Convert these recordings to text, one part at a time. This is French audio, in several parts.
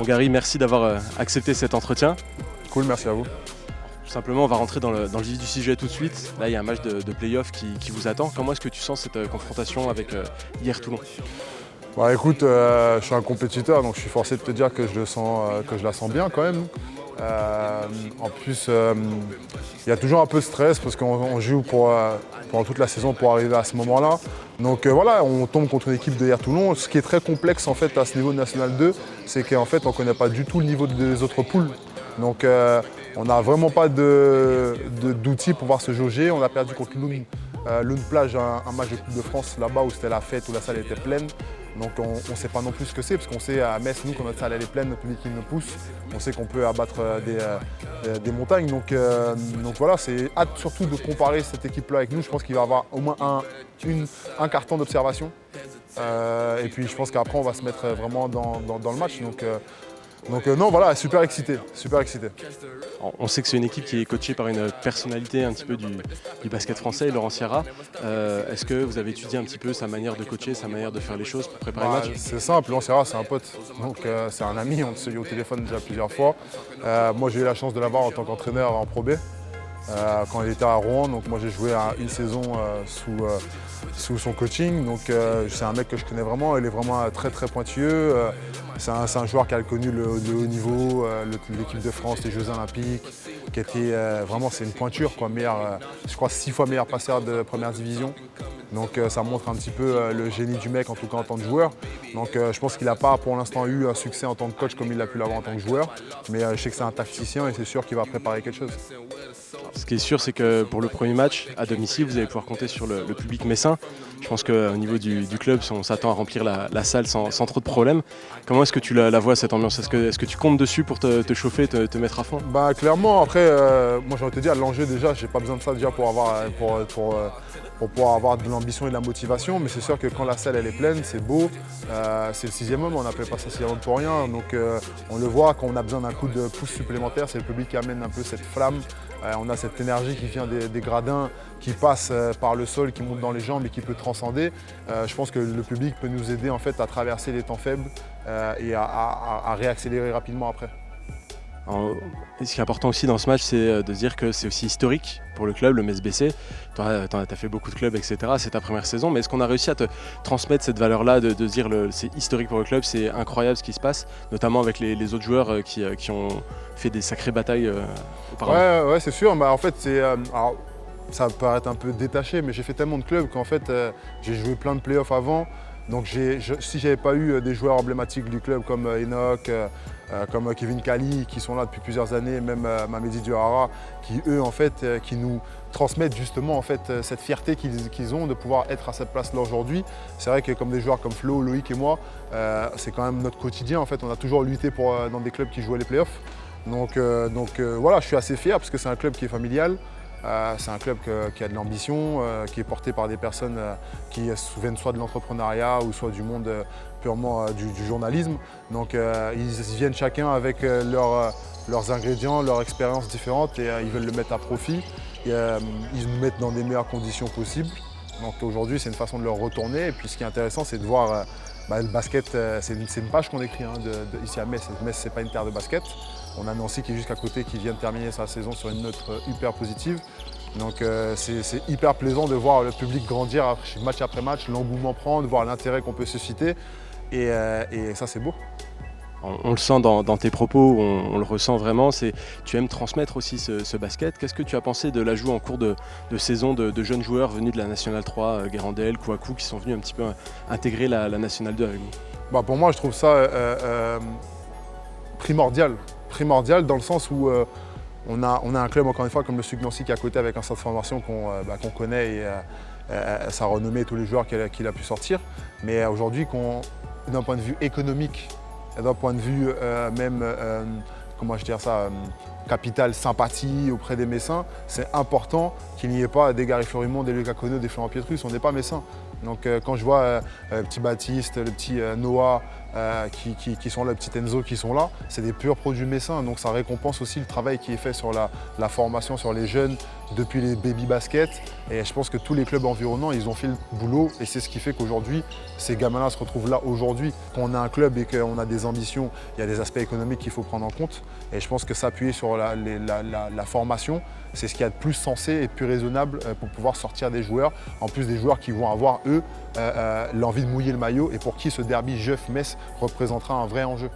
Gary, merci d'avoir accepté cet entretien. Cool, merci à vous. Tout simplement, on va rentrer dans le vif du sujet tout de suite. Là, il y a un match de play-off qui vous attend. Comment est-ce que tu sens cette confrontation avec hier Toulon? Bah, écoute, je suis un compétiteur, donc je suis forcé de te dire que je la sens bien quand même. En plus, il y a toujours un peu de stress parce qu'on joue pendant toute la saison pour arriver à ce moment-là. Donc voilà, on tombe contre une équipe de hier Toulon. Ce qui est très complexe en fait à ce niveau de National 2, c'est qu'en fait on ne connaît pas du tout le niveau des autres poules. Donc on n'a vraiment pas d'outils pour pouvoir se jauger. On a perdu contre Lune Plage, un match de Coupe de France là-bas où c'était la fête, où la salle était pleine. Donc on ne sait pas non plus ce que c'est, parce qu'on sait à Metz, nous, quand notre salle elle est pleine, notre public il nous pousse, on sait qu'on peut abattre des montagnes. Donc voilà, c'est hâte surtout de comparer cette équipe-là avec nous. Je pense qu'il va y avoir au moins un carton d'observation. Et puis je pense qu'après on va se mettre vraiment dans le match. Donc non, voilà, super excité, super excité. On sait que c'est une équipe qui est coachée par une personnalité un petit peu du basket français, Laurent Sierra. Est-ce que vous avez étudié un petit peu sa manière de coacher, sa manière de faire les choses pour préparer le match? C'est simple, Laurent Sierra c'est un pote, donc c'est un ami, on s'est eu au téléphone déjà plusieurs fois. Moi j'ai eu la chance de l'avoir en tant qu'entraîneur en Pro B. Quand il était à Rouen, donc moi j'ai joué une saison sous son coaching, donc c'est un mec que je connais vraiment, il est vraiment très très pointilleux, c'est un joueur qui a connu le haut niveau, l'équipe de France, les Jeux Olympiques, qui était vraiment, c'est une pointure, quoi, je crois 6 fois meilleur passeur de première division. Donc ça montre un petit peu le génie du mec, en tout cas en tant que joueur. Donc je pense qu'il n'a pas pour l'instant eu un succès en tant que coach comme il a pu l'avoir en tant que joueur. Mais je sais que c'est un tacticien et c'est sûr qu'il va préparer quelque chose. Ce qui est sûr, c'est que pour le premier match à domicile, vous allez pouvoir compter sur le public messin. Je pense qu'au niveau du club, on s'attend à remplir la salle sans trop de problèmes. Comment est-ce que tu la vois cette ambiance? Est-ce que tu comptes dessus pour te chauffer, te mettre à fond? Bah clairement, après, moi j'ai envie de te dire, l'enjeu déjà, j'ai pas besoin de ça déjà pour pouvoir avoir de l'ambition et de la motivation, mais c'est sûr que quand la salle elle est pleine, c'est beau, c'est le 6e homme, on n'appelle pas ça 6e homme pour rien, donc on le voit, quand on a besoin d'un coup de pouce supplémentaire, c'est le public qui amène un peu cette flamme, on a cette énergie qui vient des gradins, qui passe par le sol, qui monte dans les jambes et qui peut transcender. Je pense que le public peut nous aider en fait à traverser les temps faibles et à réaccélérer rapidement après. Ce qui est important aussi dans ce match, c'est de se dire que c'est aussi historique pour le club, le Metz BC. Tu as fait beaucoup de clubs, etc. C'est ta première saison, mais est-ce qu'on a réussi à te transmettre cette valeur-là de se dire c'est historique pour le club, c'est incroyable ce qui se passe, notamment avec les autres joueurs qui ont fait des sacrées batailles auparavant? Ouais, c'est sûr. Bah, en fait, ça peut paraître un peu détaché, mais j'ai fait tellement de clubs qu'en fait, j'ai joué plein de playoffs avant. Donc si j'avais pas eu des joueurs emblématiques du club comme Enoch, comme Kevin Kali qui sont là depuis plusieurs années, même Mamedi Diawara, qui eux en fait qui nous transmettent justement en fait cette fierté qu'ils ont de pouvoir être à cette place-là aujourd'hui. C'est vrai que comme des joueurs comme Flo, Loïc et moi, c'est quand même notre quotidien en fait. On a toujours lutté dans des clubs qui jouaient les playoffs. Donc voilà, je suis assez fier parce que c'est un club qui est familial. C'est un club qui a de l'ambition, qui est porté par des personnes qui viennent soit de l'entrepreneuriat ou soit du monde purement du journalisme. Donc ils viennent chacun avec leurs ingrédients, leurs expériences différentes et ils veulent le mettre à profit. Ils nous mettent dans des meilleures conditions possibles. Donc aujourd'hui c'est une façon de leur retourner. Et puis ce qui est intéressant c'est de voir le basket, c'est une page qu'on écrit ici à Metz. Metz c'est pas une terre de basket. On a Nancy qui est juste à côté, qui vient de terminer sa saison sur une note hyper positive. Donc c'est hyper plaisant de voir le public grandir match après match, l'engouement prendre, voir l'intérêt qu'on peut susciter. Et ça c'est beau. On le sent dans tes propos, on le ressent vraiment. Tu aimes transmettre aussi ce basket. Qu'est-ce que tu as pensé de l'ajout en cours de saison de jeunes joueurs venus de la Nationale 3, Guérandel, Kouakou, qui sont venus un petit peu intégrer la Nationale 2 avec vous? Pour moi je trouve ça primordial dans le sens où on a un club encore une fois comme le SUG Nancy qui est à côté avec un centre de formation qu'on connaît et sa renommée et tous les joueurs qu'il a pu sortir. Mais aujourd'hui, d'un point de vue économique, d'un point de vue même, comment je dirais ça, capital sympathie auprès des Messins, c'est important qu'il n'y ait pas des Gary Florimond, des Lucas Cono, des Florent Pietrus, on n'est pas Messins. Donc quand je vois le petit Baptiste, le petit Noah qui sont là, le petit Enzo qui sont là, c'est des purs produits messins. Donc ça récompense aussi le travail qui est fait sur la formation, sur les jeunes depuis les baby baskets. Et je pense que tous les clubs environnants, ils ont fait le boulot et c'est ce qui fait qu'aujourd'hui, ces gamins-là se retrouvent là aujourd'hui. Quand on a un club et qu'on a des ambitions, il y a des aspects économiques qu'il faut prendre en compte. Et je pense que s'appuyer sur la formation, c'est ce qu'il y a de plus sensé et de plus raisonnable pour pouvoir sortir des joueurs, en plus des joueurs qui vont avoir, eux, l'envie de mouiller le maillot et pour qui ce derby Jeuf-Metz représentera un vrai enjeu.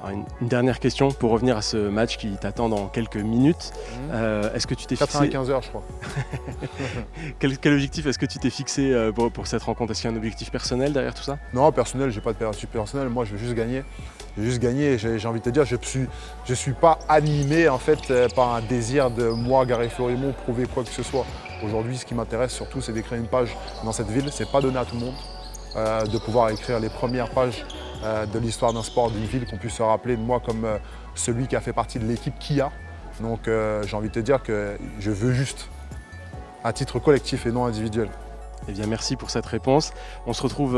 Alors une dernière question pour revenir à ce match qui t'attend dans quelques minutes. Est-ce que tu t'es fixé 95 heures, je crois. quel objectif est-ce que tu t'es fixé pour cette rencontre? Est-ce qu'il y a un objectif personnel derrière tout ça? Non, personnel, j'ai pas de objectif personnel. Moi, je veux juste gagner. Je veux juste gagner. Et j'ai envie de te dire, je suis pas animé en fait par un désir de moi, Gary Florimond, prouver quoi que ce soit. Aujourd'hui, ce qui m'intéresse surtout, c'est d'écrire une page dans cette ville. C'est pas donné à tout le monde de pouvoir écrire les premières pages de l'histoire d'un sport, d'une ville, qu'on puisse se rappeler de moi comme celui qui a fait partie de l'équipe Kia. Donc j'ai envie de te dire que je veux juste à titre collectif et non individuel. Eh bien, merci pour cette réponse. On se retrouve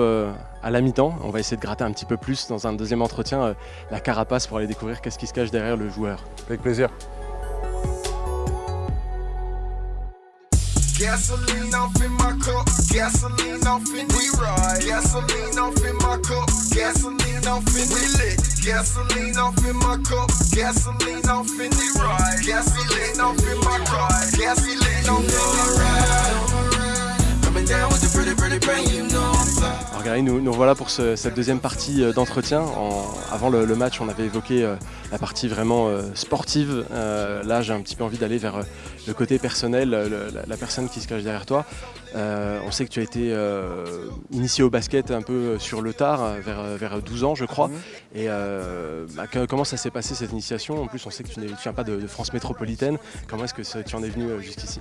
à la mi-temps. On va essayer de gratter un petit peu plus dans un deuxième entretien la carapace pour aller découvrir qu'est-ce qui se cache derrière le joueur. Avec plaisir. Gasoline off in my cup, gasoline off in we ride. Gasoline off in my cup, gasoline off in we lit. Gasoline off in my cup, gasoline off in we ride. Gasoline off in my cup, gasoline off in we ride. Coming down with the pretty, pretty bang, you know I'm fly. Alors Gary, nous voilà pour cette deuxième partie d'entretien. Avant le match, on avait évoqué la partie vraiment sportive. Là, j'ai un petit peu envie d'aller vers le côté personnel, la personne qui se cache derrière toi. On sait que tu as été initié au basket un peu sur le tard, vers 12 ans je crois. Et comment ça s'est passé cette initiation? En plus, on sait que tu ne viens pas de France métropolitaine. Comment est-ce que tu en es venu jusqu'ici?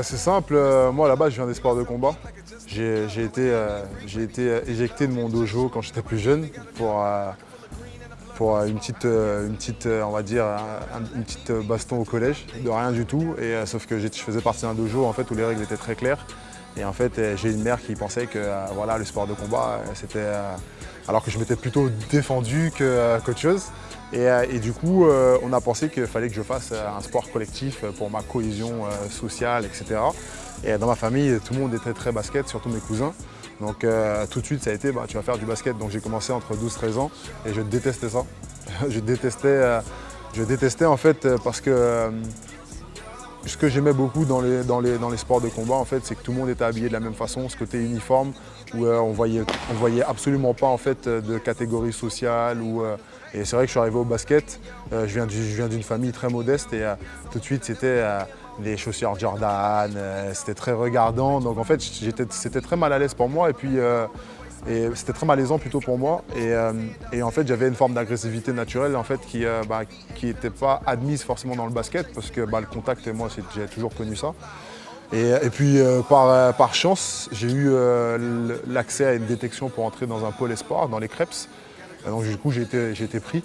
C'est simple, moi là-bas je viens des sports de combat. J'ai été éjecté de mon dojo quand j'étais plus jeune pour une petite on va dire, une petite baston au collège, de rien du tout. Sauf que je faisais partie d'un dojo en fait, où les règles étaient très claires. Et en fait, j'ai une mère qui pensait que voilà, le sport de combat, c'était. Alors que je m'étais plutôt défendu qu'autre chose. Et du coup, on a pensé qu'il fallait que je fasse un sport collectif pour ma cohésion sociale, etc. Et dans ma famille, tout le monde était très basket, surtout mes cousins. Donc tout de suite, ça a été, tu vas faire du basket. Donc j'ai commencé entre 12-13 ans et je détestais ça. je détestais en fait parce que ce que j'aimais beaucoup dans les sports de combat, en fait, c'est que tout le monde était habillé de la même façon, ce côté uniforme, où on voyait absolument pas en fait de catégorie sociale. Et c'est vrai que je suis arrivé au basket, je viens d'une famille très modeste et tout de suite c'était des chaussures Jordan, c'était très regardant. Donc en fait c'était très mal à l'aise pour moi et c'était très malaisant plutôt pour moi. Et en fait j'avais une forme d'agressivité naturelle en fait, qui n'était pas admise forcément dans le basket parce que le contact, moi j'ai toujours connu ça. Et puis par chance, j'ai eu l'accès à une détection pour entrer dans un pôle espoir, dans les Creps. Donc du coup j'ai été pris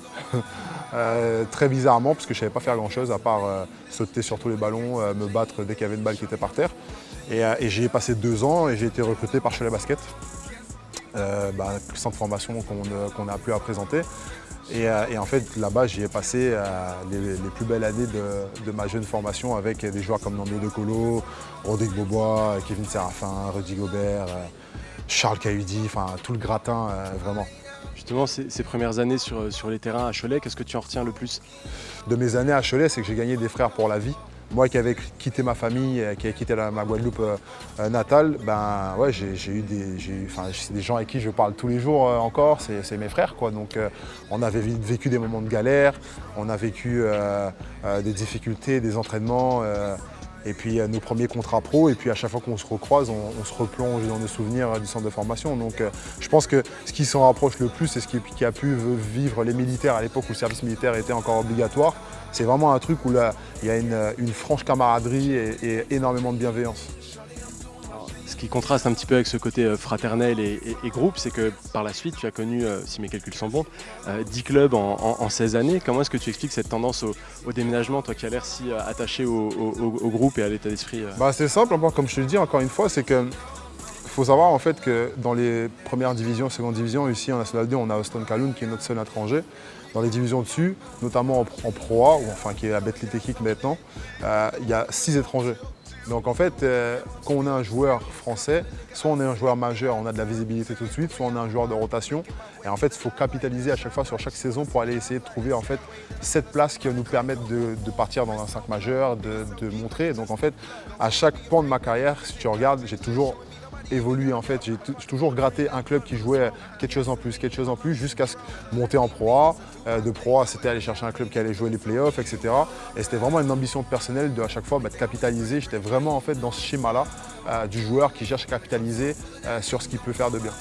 très bizarrement parce que je ne savais pas faire grand chose à part sauter sur tous les ballons, me battre dès qu'il y avait une balle qui était par terre. Et j'y ai passé 2 ans et j'ai été recruté par Cholet Basket, centre de formation qu'on a pu présenter. Et en fait là-bas j'y ai passé les plus belles années de ma jeune formation avec des joueurs comme Nando De Colo, Rodrigue Beaubois, Kevin Séraphin, Rudy Gobert, Charles Cahudi, enfin tout le gratin vraiment. Justement, ces premières années sur les terrains à Cholet, qu'est-ce que tu en retiens le plus? De mes années à Cholet, c'est que j'ai gagné des frères pour la vie. Moi qui avais quitté ma famille, qui avais quitté ma Guadeloupe natale, c'est des gens avec qui je parle tous les jours encore, c'est mes frères, quoi. Donc on avait vécu des moments de galère, on a vécu des difficultés, des entraînements. Et puis nos premiers contrats pro, et puis à chaque fois qu'on se recroise, on se replonge dans nos souvenirs du centre de formation. Donc je pense que ce qui s'en rapproche le plus, et ce qui a pu vivre les militaires à l'époque où le service militaire était encore obligatoire, c'est vraiment un truc où là, il y a une franche camaraderie et énormément de bienveillance. Alors, qui contraste un petit peu avec ce côté fraternel et groupe, c'est que par la suite, tu as connu, si mes calculs sont bons, 10 clubs en 16 années. Comment est-ce que tu expliques cette tendance au déménagement, toi qui as l'air si attaché au groupe et à l'état d'esprit C'est simple, comme je te le dis encore une fois, c'est que faut savoir en fait que dans les premières divisions, seconde division, ici en National 2, on a Austin Kaloun qui est notre seul étranger. Dans les divisions dessus, notamment en Pro A, ou enfin qui est à Betclic maintenant, il y a 6 étrangers. Donc en fait, quand on est un joueur français, soit on est un joueur majeur, on a de la visibilité tout de suite, soit on est un joueur de rotation. Et en fait, il faut capitaliser à chaque fois sur chaque saison pour aller essayer de trouver en fait cette place qui va nous permettre de partir dans un 5 majeur, de montrer. Donc en fait, à chaque pan de ma carrière, si tu regardes, j'ai toujours évolué en fait. J'ai toujours gratté un club qui jouait quelque chose en plus, jusqu'à monter en Pro A. De Pro A, c'était aller chercher un club qui allait jouer les playoffs, etc. Et c'était vraiment une ambition personnelle de à chaque fois de capitaliser. J'étais vraiment en fait dans ce schéma-là du joueur qui cherche à capitaliser sur ce qu'il peut faire de bien.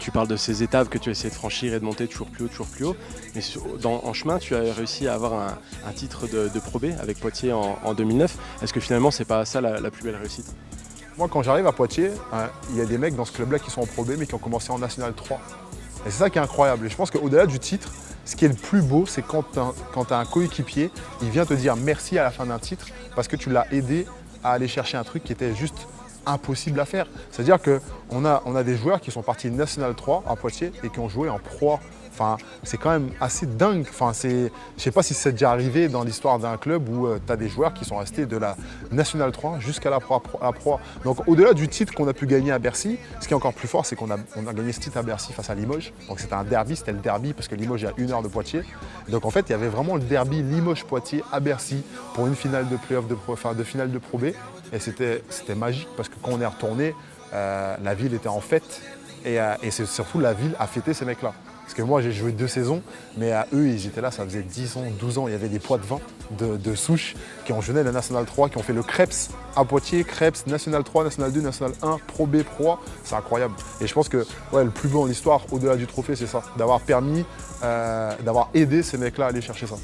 Tu parles de ces étapes que tu as essayé de franchir et de monter toujours plus haut. Mais en chemin, tu as réussi à avoir un titre de Pro B avec Poitiers en 2009. Est-ce que finalement, c'est pas ça la plus belle réussite ? Moi, quand j'arrive à Poitiers, il y a des mecs dans ce club-là qui sont en Pro B, mais qui ont commencé en National 3. Et c'est ça qui est incroyable. Et je pense qu'au-delà du titre, ce qui est le plus beau, c'est quand tu as un coéquipier, il vient te dire merci à la fin d'un titre parce que tu l'as aidé à aller chercher un truc qui était juste impossible à faire. C'est-à-dire qu'on a des joueurs qui sont partis National 3 à Poitiers et qui ont joué en Pro A. Enfin, c'est quand même assez dingue. Enfin, je ne sais pas si c'est déjà arrivé dans l'histoire d'un club où tu as des joueurs qui sont restés de la National 3 jusqu'à la Pro A. Donc au-delà du titre qu'on a pu gagner à Bercy, ce qui est encore plus fort, c'est qu'on a gagné ce titre à Bercy face à Limoges. Donc c'était un derby, c'était le derby parce que Limoges est à 1 heure de Poitiers. Donc en fait, il y avait vraiment le derby Limoges-Poitiers à Bercy pour une finale de play-off de finale de Pro B. Et c'était magique parce que quand on est retourné, la ville était en fête. Et c'est surtout la ville a fêté ces mecs-là. Parce que moi, j'ai joué 2 saisons, mais eux, ils étaient là, ça faisait 10 ans, 12 ans. Il y avait des poids de vin de souche qui ont jeûné la National 3, qui ont fait le Crêpes à Poitiers, Crêpes, National 3, National 2, National 1, Pro B, Pro A. C'est incroyable. Et je pense que le plus beau en histoire, au-delà du trophée, c'est ça. D'avoir permis, d'avoir aidé ces mecs-là à aller chercher ça.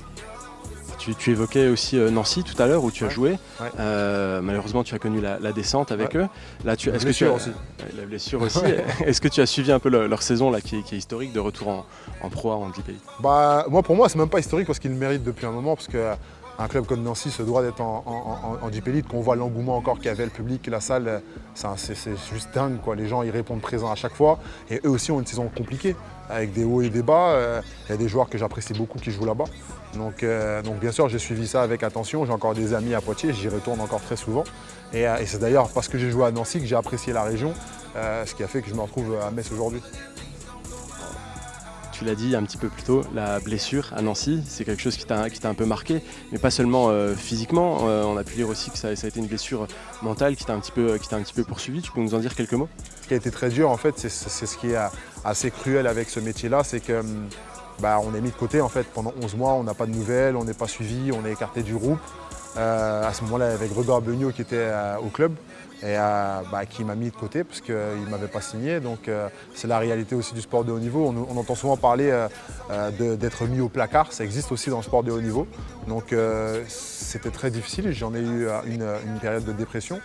Tu évoquais aussi Nancy tout à l'heure où tu as joué. Ouais. Malheureusement, tu as connu la descente avec eux. Là, La blessure aussi. La blessure aussi. Est-ce que tu as suivi un peu leur saison là, qui est historique de retour en Pro A en Elite? Pour moi, c'est même pas historique parce qu'ils le méritent depuis un moment. Parce qu'un club comme Nancy se doit d'être en Deep Elite, qu'on voit l'engouement encore qu'il y avait, le public, la salle, c'est juste dingue, quoi. Les gens ils répondent présents à chaque fois. Et eux aussi ont une saison compliquée, avec des hauts et des bas. Il y a des joueurs que j'apprécie beaucoup qui jouent là-bas. Donc bien sûr, j'ai suivi ça avec attention. J'ai encore des amis à Poitiers, j'y retourne encore très souvent. Et c'est d'ailleurs parce que j'ai joué à Nancy que j'ai apprécié la région, ce qui a fait que je me retrouve à Metz aujourd'hui. Tu l'as dit un petit peu plus tôt, la blessure à Nancy, c'est quelque chose qui t'a un peu marqué, mais pas seulement physiquement. On a pu lire aussi que ça a été une blessure mentale qui t'a un petit peu poursuivi. Tu peux nous en dire quelques mots? Ce qui a été très dur, en fait, c'est ce qui est assez cruel avec ce métier-là, c'est que on est mis de côté en fait pendant 11 mois, on n'a pas de nouvelles, on n'est pas suivi, on est écarté du groupe. À ce moment-là, avec Gregor Beugnot qui était au club et qui m'a mis de côté parce qu'il ne m'avait pas signé. Donc c'est la réalité aussi du sport de haut niveau. On entend souvent parler d'être mis au placard, ça existe aussi dans le sport de haut niveau. Donc c'était très difficile, j'en ai eu une période de dépression.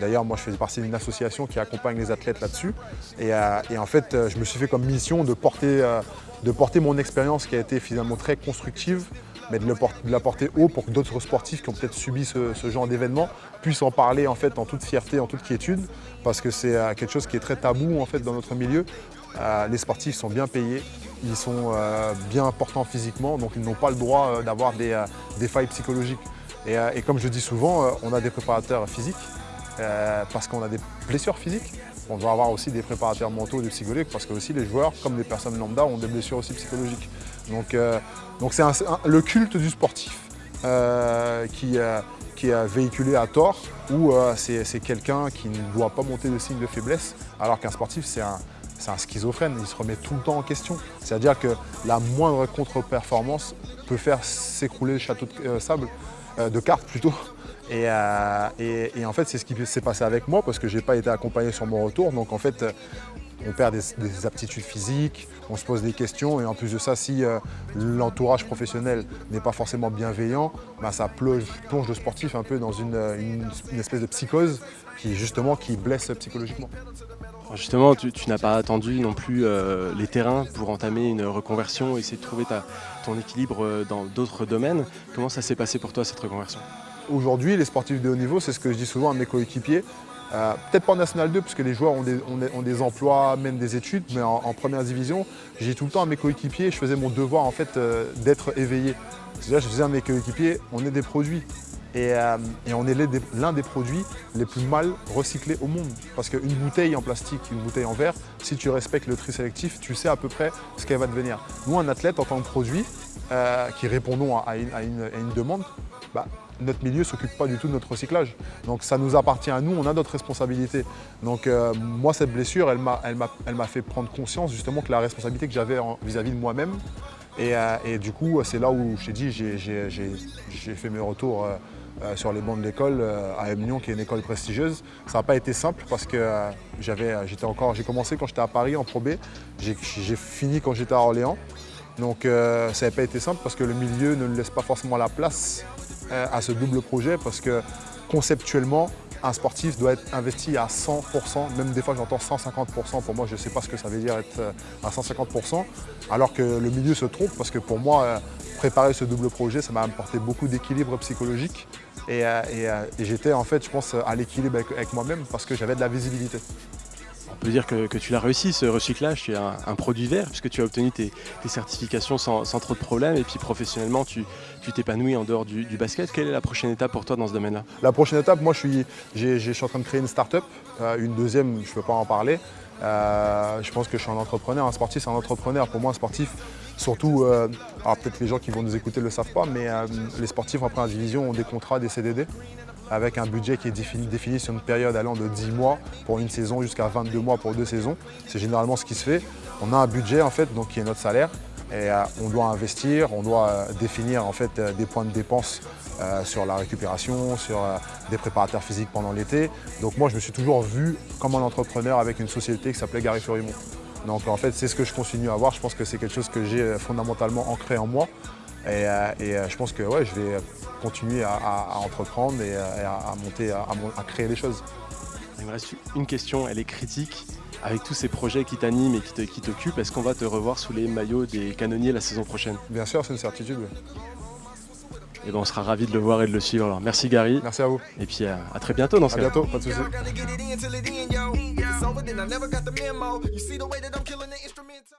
D'ailleurs, moi je faisais partie d'une association qui accompagne les athlètes là-dessus. Et en fait, je me suis fait comme mission de porter mon expérience qui a été finalement très constructive, mais de la porter haut pour que d'autres sportifs qui ont peut-être subi ce genre d'événement puissent en parler en fait en toute fierté, en toute quiétude, parce que c'est quelque chose qui est très tabou en fait dans notre milieu. Les sportifs sont bien payés, ils sont bien portants physiquement, donc ils n'ont pas le droit d'avoir des failles psychologiques. Et comme je dis souvent, on a des préparateurs physiques parce qu'on a des blessures physiques. On doit avoir aussi des préparateurs mentaux, des psychologues, parce que aussi les joueurs, comme les personnes lambda, ont des blessures aussi psychologiques. Donc c'est le culte du sportif qui est véhiculé à tort, où c'est quelqu'un qui ne doit pas monter de signe de faiblesse, alors qu'un sportif, c'est un schizophrène, il se remet tout le temps en question. C'est-à-dire que la moindre contre-performance peut faire s'écrouler le château de sable, de cartes plutôt. Et en fait, c'est ce qui s'est passé avec moi parce que je n'ai pas été accompagné sur mon retour. Donc en fait, on perd des aptitudes physiques, on se pose des questions et en plus de ça, si l'entourage professionnel n'est pas forcément bienveillant, bah, ça plonge le sportif un peu dans une espèce de psychose qui blesse psychologiquement. Alors justement, tu n'as pas attendu non plus les terrains pour entamer une reconversion, essayer de trouver ton équilibre dans d'autres domaines. Comment ça s'est passé pour toi cette reconversion? Aujourd'hui, les sportifs de haut niveau, c'est ce que je dis souvent à mes coéquipiers, peut-être pas en National 2, puisque les joueurs ont des emplois, mènent des études, mais en première division, j'ai tout le temps à mes coéquipiers, je faisais mon devoir en fait d'être éveillé. C'est-à-dire, je disais à mes coéquipiers, on est des produits. Et on est l'un des produits les plus mal recyclés au monde. Parce qu'une bouteille en plastique, une bouteille en verre, si tu respectes le tri sélectif, tu sais à peu près ce qu'elle va devenir. Nous, un athlète en tant que produit, qui répondons à une demande, bah, notre milieu ne s'occupe pas du tout de notre recyclage. Donc ça nous appartient à nous, on a notre responsabilité. Donc moi, cette blessure, elle m'a fait prendre conscience justement que la responsabilité que j'avais vis-à-vis de moi-même. Et du coup, c'est là où je t'ai dit, j'ai fait mes retours sur les bancs de l'école à Lyon, qui est une école prestigieuse. Ça n'a pas été simple parce que j'ai commencé quand j'étais à Paris en Pro B, j'ai fini quand j'étais à Orléans. Donc ça n'a pas été simple parce que le milieu ne laisse pas forcément la place à ce double projet parce que conceptuellement, un sportif doit être investi à 100%, même des fois j'entends 150%, pour moi je ne sais pas ce que ça veut dire être à 150%, alors que le milieu se trompe parce que pour moi, préparer ce double projet, ça m'a apporté beaucoup d'équilibre psychologique et j'étais en fait, je pense, à l'équilibre avec moi-même parce que j'avais de la visibilité. On peut dire que tu l'as réussi, ce recyclage, tu es un produit vert puisque tu as obtenu tes certifications sans trop de problèmes et puis professionnellement tu t'épanouis en dehors du basket. Quelle est la prochaine étape pour toi dans ce domaine-là? La prochaine étape, moi je suis en train de créer une start-up, une deuxième, je ne peux pas en parler. Je pense que je suis un entrepreneur, un sportif c'est un entrepreneur. Pour moi un sportif, surtout, alors peut-être les gens qui vont nous écouter ne le savent pas, mais les sportifs en première division ont des contrats, des CDD, avec un budget qui est défini sur une période allant de 10 mois pour une saison jusqu'à 22 mois pour 2 saisons. C'est généralement ce qui se fait. On a un budget en fait, donc qui est notre salaire, et on doit investir, on doit définir en fait des points de dépense sur la récupération, sur des préparateurs physiques pendant l'été. Donc moi je me suis toujours vu comme un entrepreneur avec une société qui s'appelait Gary Florimont. Donc en fait c'est ce que je continue à avoir, je pense que c'est quelque chose que j'ai fondamentalement ancré en moi. Et je pense que ouais, je vais continuer à entreprendre et à monter, à créer des choses. Il me reste une question, elle est critique. Avec tous ces projets qui t'animent et qui t'occupent, est-ce qu'on va te revoir sous les maillots des canonniers la saison prochaine? Bien sûr, c'est une certitude. Et ben on sera ravis de le voir et de le suivre. Alors, merci Gary. Merci à vous. Et puis à très bientôt dans ce À cas. bientôt, pas de soucis. Gotta get it in till it in, yo. If it's over, then I never got the memo. You see the way that I'm killing the instrumental.